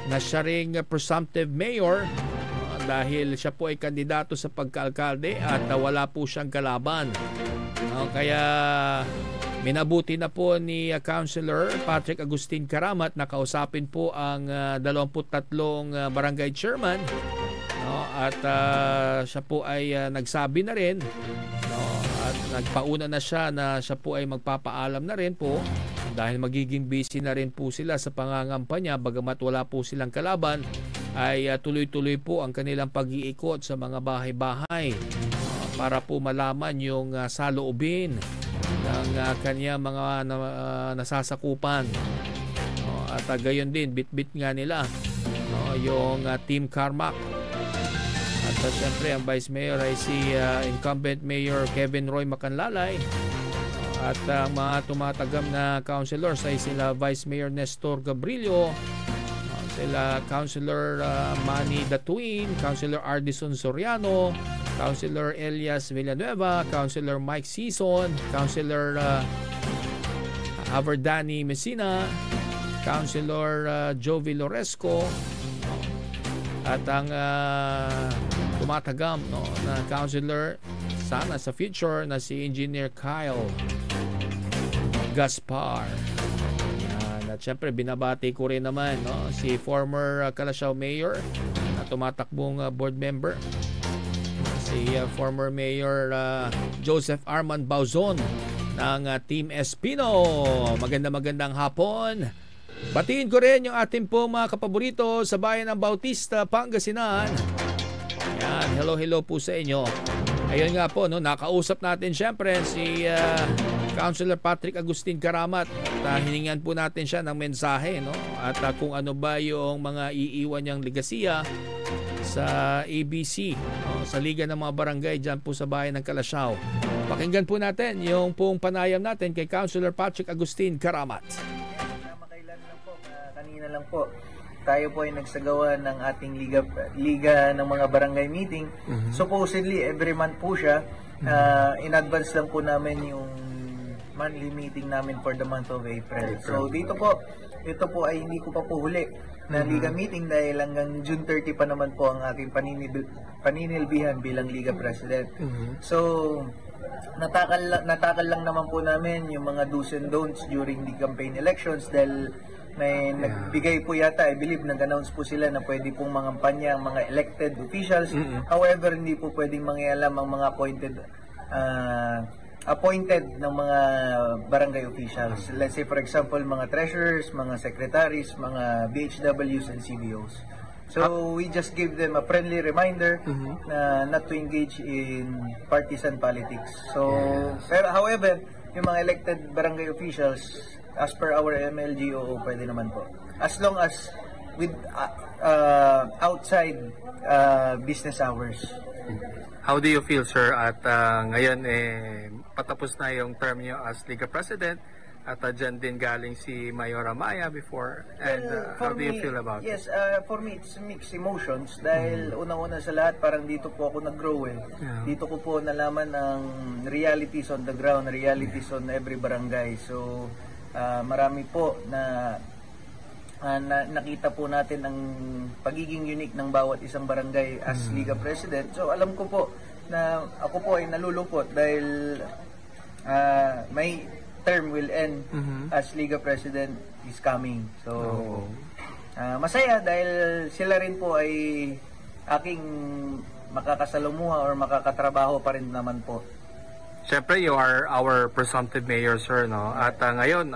na siya ring presumptive mayor dahil siya po ay kandidato sa pagkaalkalde at wala po siyang kalaban. Kaya minabuti na po ni Councilor Patrick Agustin Karamat na kausapin po ang 23 barangay chairman. At siya po ay nagsabi na rin at nagpauna na siya na siya po ay magpapaalam na rin po dahil magiging busy na rin po sila sa pangangampanya, bagamat wala po silang kalaban, ay tuloy-tuloy po ang kanilang pag-iikot sa mga bahay-bahay para po malaman yung saloobin ng kanya mga nasasakupan. At gayon din, bit-bit nga nila yung Team Carmack. At siyempre ang Vice Mayor ay si incumbent Mayor Kevin Roy Macanlalay. At ang mga tumatagam na councilors ay sila Vice Mayor Nestor Gabrilio, sila Councilor Manny Datuin, Councilor Ardison Soriano, Councilor Elias Villanueva, Councilor Mike Sison, Councilor Haverdani Messina, Councilor Jovi Loresco, at ang tumatagam na Councilor sana sa future na si Engineer Kyle Gaspar. At syempre binabati ko rin naman si former Calasiao Mayor na tumatakbong board member, si former Mayor Joseph Arman Bauzon ng Team Espino. Magandang hapon. Batiin ko rin yung ating po mga kapaborito sa bayan ng Bautista, Pangasinan. Ayan, hello po sa inyo. Ayun nga po, nakausap natin syempre si Councilor Patrick Agustin Karamat at hiningan po natin siya ng mensahe at kung ano ba yung mga iiwan niyang legasiya sa ABC, sa Liga ng mga Barangay dyan po sa bayan ng Calasiao. Pakinggan po natin yung pong panayam natin kay Councilor Patrick Agustin Karamat. Makailan lang po, kanina lang po, tayo po ay nagsagawa ng ating liga ng mga barangay meeting. Supposedly every month po siya. In advance lang po namin yung monthly meeting namin for the month of April. So ito po ay hindi ko pa po huli na liga meeting dahil hanggang June 30 pa naman po ang aking paninilbihan bilang Liga President. So natakal lang naman po namin yung mga do's and don'ts during the campaign elections dahil may nagbigay po yata, I believe, nag-announce po sila na pwede pong mangampanya ang mga elected officials. However, hindi po pwedeng mangialam ang mga appointed ng mga barangay officials. Let's say, for example, mga treasurers, mga secretaries, mga BHWs and CBOs. So, we just give them a friendly reminder na not to engage in partisan politics. So, pero however, yung mga elected barangay officials, as per our MLGO, pwede naman po. As long as with outside business hours. How do you feel, sir, at ngayon patapos na yung term niyo as Liga President at dyan din galing si Mayor Amaya before, and how do you feel about it? Yes, for me, it's mixed emotions dahil unang-una sa lahat, parang dito po ako nag-grow Dito ko po nalaman ang realities on the ground, realities on every barangay. So, marami po na nakita po natin ang pagiging unique ng bawat isang barangay as Liga President. So alam ko po na ako po ay nalulungkot dahil my term will end as Liga President is coming. So masaya dahil sila rin po ay aking makakasalumuha or makakatrabaho pa rin naman po. Siyempre, you are our presumptive mayor, sir, no? At ngayon,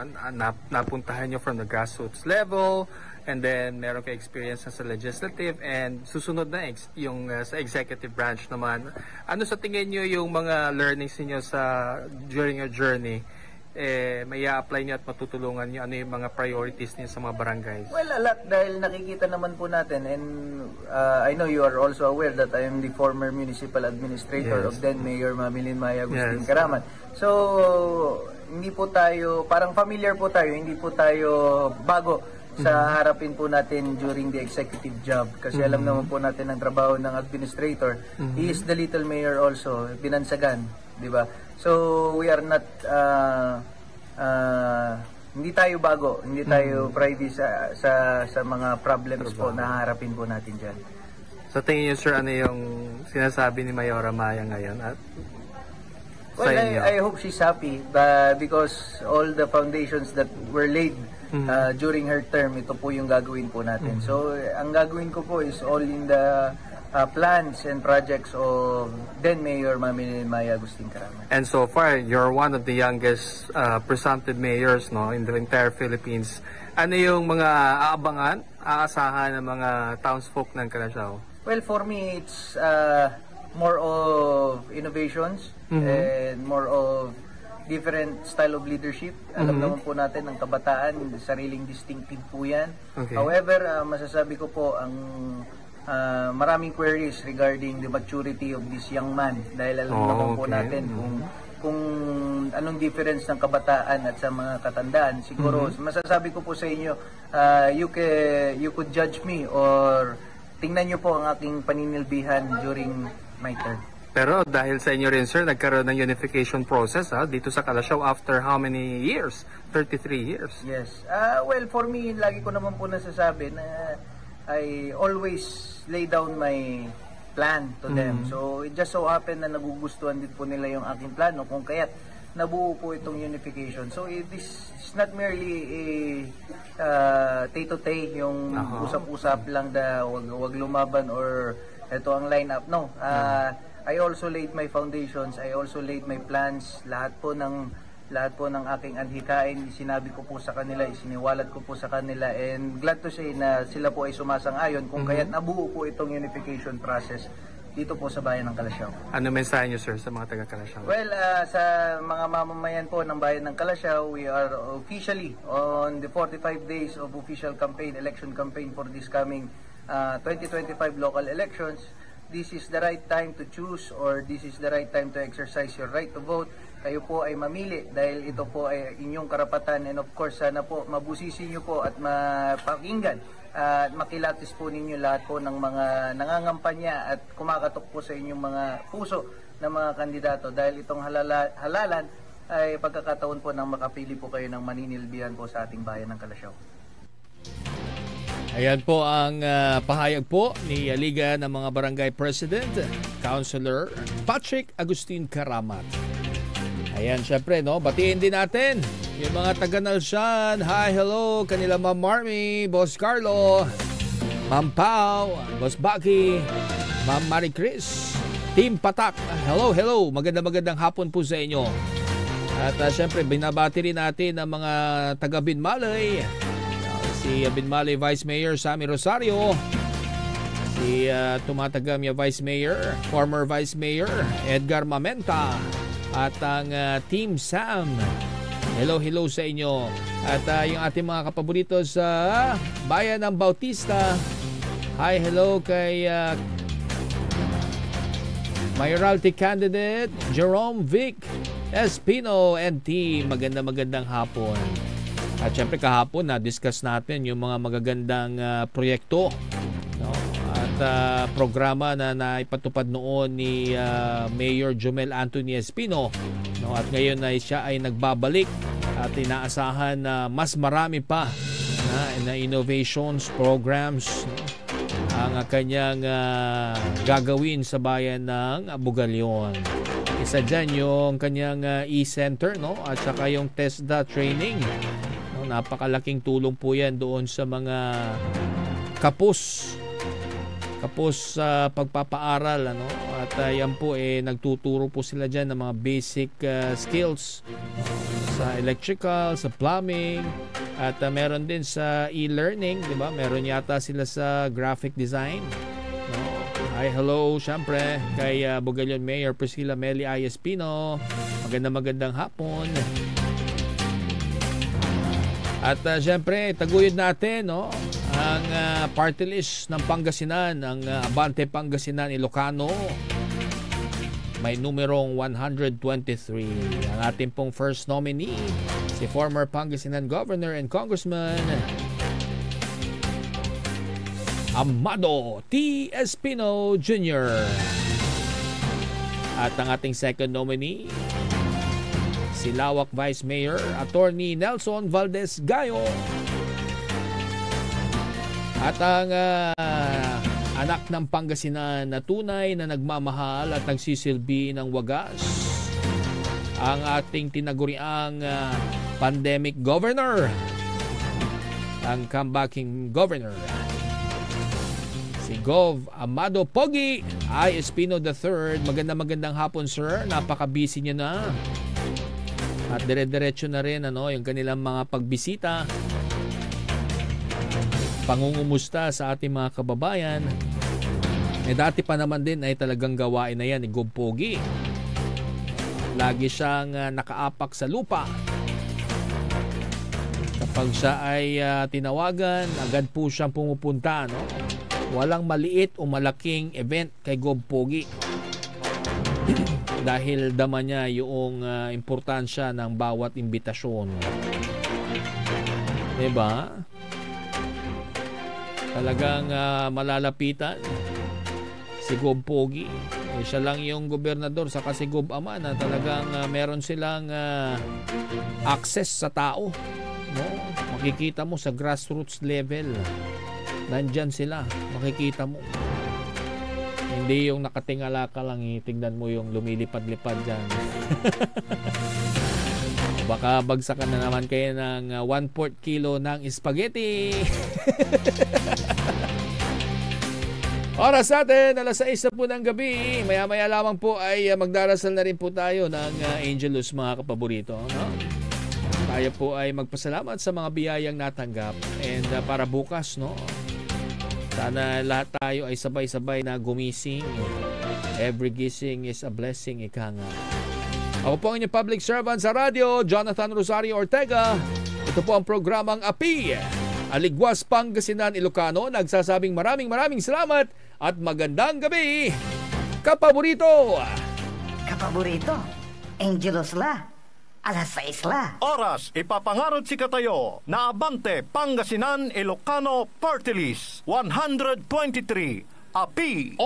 napuntahan nyo from the grassroots level, and then meron kayo experience sa legislative, and susunod na yung sa executive branch naman. Ano sa tingin nyo yung mga learnings niyo during your journey? May i-apply nyo at matutulungan nyo? Ano yung mga priorities niyo sa mga barangays? Well, a lot, dahil nakikita naman po natin, and I know you are also aware that I am the former municipal administrator of then Mayor Mamilin Maya Agustin Karamat. So, hindi po tayo, parang familiar po tayo, hindi po tayo bago sa harapin po natin during the executive job. Kasi alam naman po natin ang trabaho ng administrator. He is the little mayor also, binansagan, di ba? So, we are not, hindi tayo bago, hindi tayo privy sa mga problems po na harapin po natin dyan. Sa tingin niyo, sir, ano yung sinasabi ni Mayor Amaya ngayon? Well, I hope she's happy because all the foundations that were laid during her term, ito po yung gagawin po natin. So, ang gagawin ko po is all in the plans and projects of then Mayor Mamilin Maya Agustin Karamat. And so far, you're one of the youngest presumptive mayors, no, in the entire Philippines. Ano yung mga aabangan, aasahan ng mga townsfolk ng Calasiao? Well, for me, it's more of innovations and more of different style of leadership. Alam naman po natin, ang kabataan, sariling distinctive po yan. However, masasabi ko po, ang maraming queries regarding the maturity of this young man dahil alam naman po natin kung anong difference ng kabataan at sa mga katandaan. Siguro masasabi ko po sa inyo, you could judge me or tingnan nyo po ang aking paninilbihan during my term. Pero dahil sa inyo rin, sir, nagkaroon ng unification process dito sa Calasiao after how many years? 33 years. Yes. Well, for me, lagi ko naman po nasasabi na I always lay down my plan to them. So, it just so happened na nagugustuhan din po nila yung aking plano kung kaya't nabuo po itong unification. So, it is not merely a tay-to-tay, yung usap-usap lang na wag lumaban or ito ang lineup. No. I also laid my foundations, I also laid my plans, lahat po ng aking adhikain, sinabi ko po sa kanila, isiniwalat ko po sa kanila, and glad to say na sila po ay sumasang-ayon kung kaya't nabuo po itong unification process dito po sa bayan ng Calasiao. Ano mensahe niyo, sir, sa mga taga-Calasiao? Well, sa mga mamamayan po ng bayan ng Calasiao, we are officially on the 45 days of official campaign, election campaign for this coming 2025 local elections. This is the right time to choose or this is the right time to exercise your right to vote. Kayo po ay mamili dahil ito po ay inyong karapatan, and of course sana po mabusisi nyo po at mapakinggan at makilatis po ninyo lahat po ng mga nangangampanya at kumakatok po sa inyong mga puso ng mga kandidato dahil itong halalan ay pagkakataon po ng makapili po kayo ng maninilbihan po sa ating bayan ng Calasiao. Ayan po ang pahayag po ni Liga ng mga Barangay President, Councilor Patrick Agustin Karamat. Ayan, syempre, no, batiin din natin Yung mga taga-Nalsyan, hi, hello, kanila Ma'am Marmy, Boss Carlo, Ma'am Pao, Boss Baki, Ma'am Marie Chris, Team Patak, hello, magandang hapon po sa inyo. At syempre, binabati rin natin ang mga taga-Binmalay, si Binmalay Vice Mayor Sammy Rosario, si tumatagam yung Vice Mayor, former Vice Mayor Edgar Mamenta, at ang Team Sam. Hello sa inyo. At yung ating mga kapaborito sa Bayan ng Bautista, hi, hello kay Mayoralty candidate Jerome Vic Espino and team. Magandang hapon. At syempre kahapon na-discuss natin yung mga magagandang proyekto, no? At programa na naipatupad noon ni Mayor Jomel Anthony Espino, no? At ngayon ay siya ay nagbabalik at inaasahan na mas marami pa na innovations, programs, no? Ang kanyang gagawin sa bayan ng Bugalyon. Isa dyan yung kanyang e-center, no? At saka yung TESDA training, no? Napakalaking tulong po yan doon sa mga kapos sa pagpapaaral, ano? At yan po nagtuturo po sila dyan ng mga basic skills sa electrical, sa plumbing, at meron din sa e-learning, di ba? Meron yata sila sa graphic design, no? Hi, hello, syempre kay Bugalyon Mayor Priscilla Meli I. Espino. Magandang hapon. At syempre, taguyod natin, no? Ang party list ng Pangasinan, ang Abante Pangasinan Ilocano, may numerong 123. Ang ating pong first nominee, si former Pangasinan Governor and Congressman Amado T. Espino Jr. At ang ating second nominee, si Lawak Vice Mayor Attorney Nelson Valdez Gayo. At ang anak ng Pangasinan na tunay na nagmamahal at nagsisilbi ng wagas, ang ating tinaguriang pandemic governor, ang comebacking governor, si Gov. Amado Pogi I. Espino III. Magandang hapon, sir. Napaka-busy niyo na. At dire-diretso na rin yung kanilang mga pagbisita, pangungumusta sa ating mga kababayan. Dati pa naman din ay talagang gawain na yan ni Gov. Pogi. Lagi siyang nakaapak sa lupa. Kapag siya ay tinawagan, agad po siyang pumupunta, no? Walang maliit o malaking event kay Gov. Pogi. Dahil dama niya yung importansya ng bawat imbitasyon. Diba? Talagang malalapitan si Gov. Pogi. Siya lang yung gobernador saka si Gov. Ama na talagang meron silang access sa tao, no? Makikita mo sa grassroots level, nandyan sila, makikita mo. Hindi yung nakatingala ka lang, tingnan mo yung lumilipad-lipad dyan. Baka bagsakan na naman kayo ng 1/4 kilo ng spaghetti. Oras natin, 6:00 na po ng gabi. Maya-maya lamang po ay magdarasal na rin po tayo ng Angelus, mga kapaborito, no? Tayo po ay magpasalamat sa mga biyayang natanggap. And para bukas, no? Sana lahat tayo ay sabay-sabay na gumising. Every gising is a blessing, ika nga. Ako po ang inyong public servant sa radyo, Jonathan Rosario Ortega. Ito po ang programang API, Aligwas, Pangasinan, Ilocano. Nagsasabing maraming salamat at magandang gabi, kapaborito. Kapaborito, Angelos la. 6:00 la. Oras, ipapangarod si Katayo na Abante Pangasinan Ilocano Party List 123 API.